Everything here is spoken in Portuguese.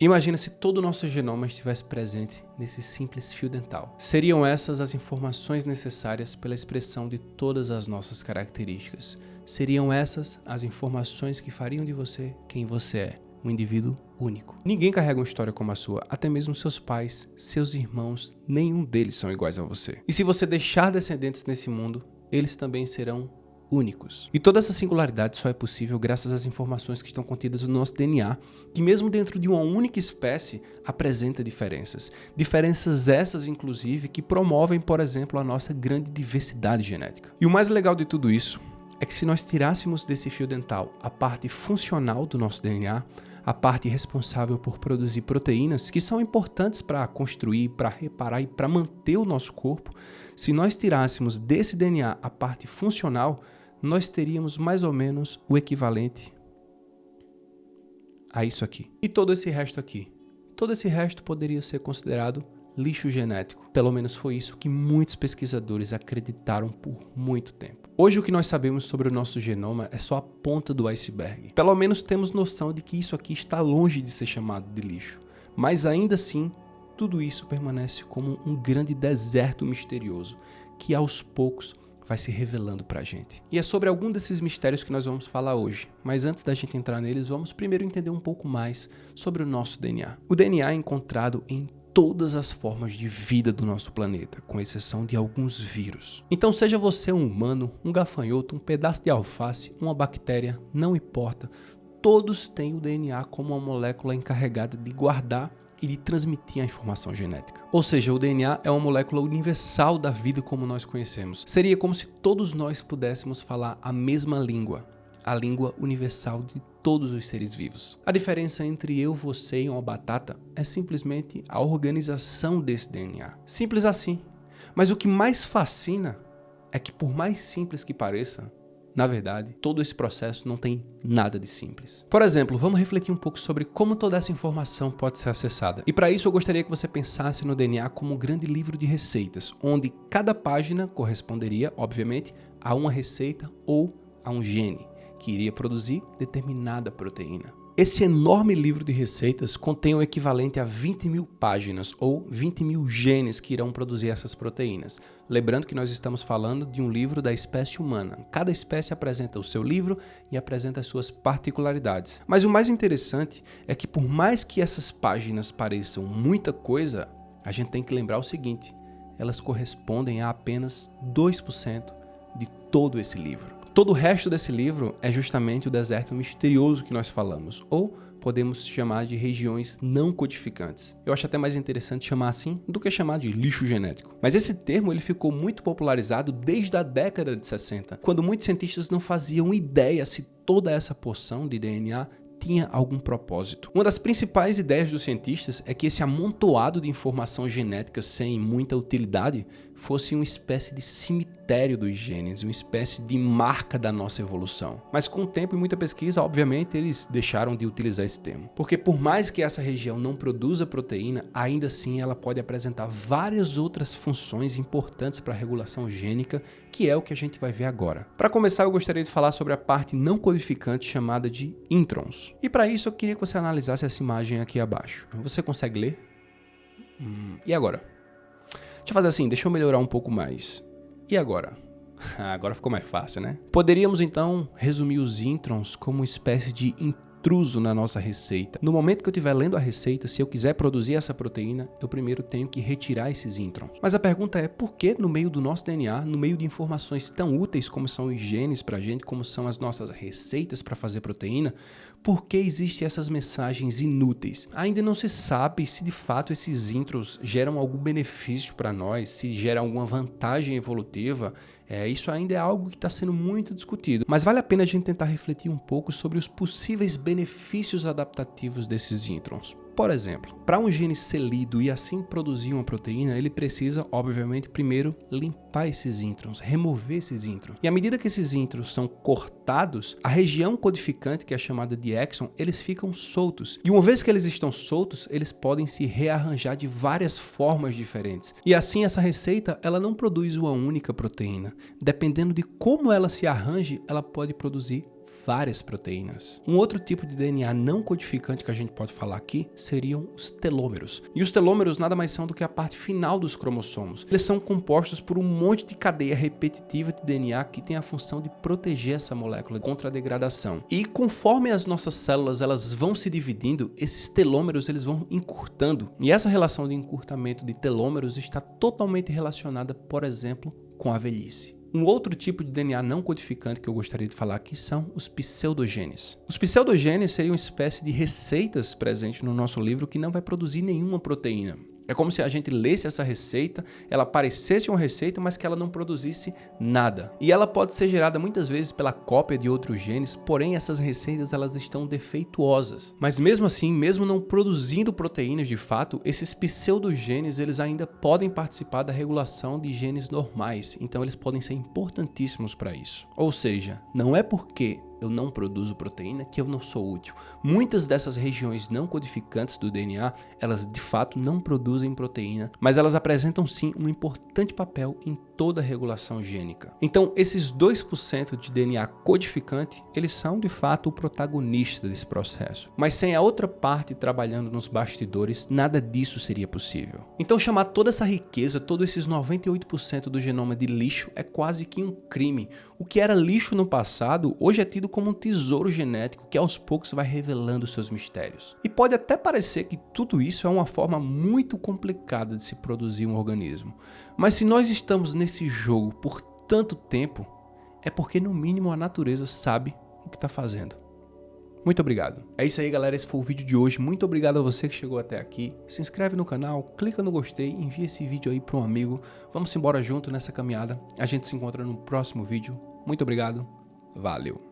Imagina se todo o nosso genoma estivesse presente nesse simples fio dental. Seriam essas as informações necessárias pela expressão de todas as nossas características. Seriam essas as informações que fariam de você quem você é, um indivíduo único. Ninguém carrega uma história como a sua, até mesmo seus pais, seus irmãos, nenhum deles são iguais a você. E se você deixar descendentes nesse mundo, eles também serão únicos. E toda essa singularidade só é possível graças às informações que estão contidas no nosso DNA, que mesmo dentro de uma única espécie, apresenta diferenças. Diferenças essas, inclusive, que promovem, por exemplo, a nossa grande diversidade genética. E o mais legal de tudo isso é que se nós tirássemos desse fio dental a parte funcional do nosso DNA, a parte responsável por produzir proteínas que são importantes para construir, para reparar e para manter o nosso corpo, se nós tirássemos desse DNA a parte funcional, nós teríamos mais ou menos o equivalente a isso aqui. E todo esse resto aqui? Todo esse resto poderia ser considerado lixo genético. Pelo menos foi isso que muitos pesquisadores acreditaram por muito tempo. Hoje o que nós sabemos sobre o nosso genoma é só a ponta do iceberg. Pelo menos temos noção de que isso aqui está longe de ser chamado de lixo. Mas ainda assim, tudo isso permanece como um grande deserto misterioso, que aos poucos vai se revelando pra gente. E é sobre algum desses mistérios que nós vamos falar hoje. Mas antes da gente entrar neles, vamos primeiro entender um pouco mais sobre o nosso DNA. O DNA é encontrado em todas as formas de vida do nosso planeta, com exceção de alguns vírus. Então, seja você um humano, um gafanhoto, um pedaço de alface, uma bactéria, não importa, todos têm o DNA como uma molécula encarregada de guardar e de transmitir a informação genética. Ou seja, o DNA é uma molécula universal da vida como nós conhecemos. Seria como se todos nós pudéssemos falar a mesma língua, a língua universal de todos os seres vivos. A diferença entre eu, você e uma batata é simplesmente a organização desse DNA. Simples assim. Mas o que mais fascina é que, por mais simples que pareça, na verdade, todo esse processo não tem nada de simples. Por exemplo, vamos refletir um pouco sobre como toda essa informação pode ser acessada. E para isso eu gostaria que você pensasse no DNA como um grande livro de receitas, onde cada página corresponderia, obviamente, a uma receita ou a um gene que iria produzir determinada proteína. Esse enorme livro de receitas contém o equivalente a 20 mil páginas ou 20 mil genes que irão produzir essas proteínas. Lembrando que nós estamos falando de um livro da espécie humana. Cada espécie apresenta o seu livro e apresenta as suas particularidades. Mas o mais interessante é que, por mais que essas páginas pareçam muita coisa, a gente tem que lembrar o seguinte: elas correspondem a apenas 2% de todo esse livro. Todo o resto desse livro é justamente o deserto misterioso que nós falamos, ou podemos chamar de regiões não codificantes. Eu acho até mais interessante chamar assim do que chamar de lixo genético. Mas esse termo ele ficou muito popularizado desde a década de 60, quando muitos cientistas não faziam ideia se toda essa porção de DNA tinha algum propósito. Uma das principais ideias dos cientistas é que esse amontoado de informação genética sem muita utilidade fosse uma espécie de cemitério dos genes, uma espécie de marca da nossa evolução. Mas com o tempo e muita pesquisa, obviamente, eles deixaram de utilizar esse termo. Porque por mais que essa região não produza proteína, ainda assim ela pode apresentar várias outras funções importantes para a regulação gênica, que é o que a gente vai ver agora. Para começar, eu gostaria de falar sobre a parte não codificante chamada de introns. E para isso eu queria que você analisasse essa imagem aqui abaixo. Você consegue ler? E agora? Deixa eu fazer assim, deixa eu melhorar um pouco mais. E agora? Agora ficou mais fácil, né? Poderíamos então resumir os introns como uma espécie de intruso na nossa receita. No momento que eu estiver lendo a receita, se eu quiser produzir essa proteína, eu primeiro tenho que retirar esses introns. Mas a pergunta é, por que no meio do nosso DNA, no meio de informações tão úteis como são os genes pra gente, como são as nossas receitas para fazer proteína, por que existem essas mensagens inúteis? Ainda não se sabe se de fato esses introns geram algum benefício para nós, se geram alguma vantagem evolutiva. Isso ainda é algo que está sendo muito discutido, mas vale a pena a gente tentar refletir um pouco sobre os possíveis benefícios adaptativos desses introns. Por exemplo, para um gene ser lido e assim produzir uma proteína, ele precisa, obviamente, primeiro limpar esses introns, remover esses introns. E à medida que esses introns são cortados, a região codificante, que é chamada de exon, eles ficam soltos. E uma vez que eles estão soltos, eles podem se rearranjar de várias formas diferentes. E assim essa receita, ela não produz uma única proteína. Dependendo de como ela se arranje, ela pode produzir várias proteínas. Um outro tipo de DNA não codificante que a gente pode falar aqui seriam os telômeros. E os telômeros nada mais são do que a parte final dos cromossomos. Eles são compostos por um monte de cadeia repetitiva de DNA que tem a função de proteger essa molécula contra a degradação. E conforme as nossas células elas vão se dividindo, esses telômeros eles vão encurtando. E essa relação de encurtamento de telômeros está totalmente relacionada, por exemplo, com a velhice. Um outro tipo de DNA não codificante que eu gostaria de falar aqui são os pseudogenes. Os pseudogenes seriam uma espécie de receitas presentes no nosso livro que não vai produzir nenhuma proteína. É como se a gente lesse essa receita, ela parecesse uma receita, mas que ela não produzisse nada. E ela pode ser gerada muitas vezes pela cópia de outros genes, porém essas receitas elas estão defeituosas. Mas mesmo assim, mesmo não produzindo proteínas de fato, esses pseudogenes eles ainda podem participar da regulação de genes normais, então eles podem ser importantíssimos para isso. Ou seja, não é porque eu não produzo proteína que eu não sou útil. Muitas dessas regiões não codificantes do DNA, elas de fato não produzem proteína, mas elas apresentam sim um importante papel em toda a regulação gênica. Então, esses 2% de DNA codificante, eles são de fato o protagonista desse processo. Mas sem a outra parte trabalhando nos bastidores, nada disso seria possível. Então, chamar toda essa riqueza, todos esses 98% do genoma de lixo é quase que um crime. O que era lixo no passado, hoje é tido como um tesouro genético que aos poucos vai revelando seus mistérios. E pode até parecer que tudo isso é uma forma muito complicada de se produzir um organismo. Mas se nós estamos nesse jogo por tanto tempo, é porque no mínimo a natureza sabe o que está fazendo. Muito obrigado. É isso aí, galera. Esse foi o vídeo de hoje. Muito obrigado a você que chegou até aqui. Se inscreve no canal, clica no gostei, envia esse vídeo aí para um amigo. Vamos embora junto nessa caminhada. A gente se encontra no próximo vídeo. Muito obrigado. Valeu.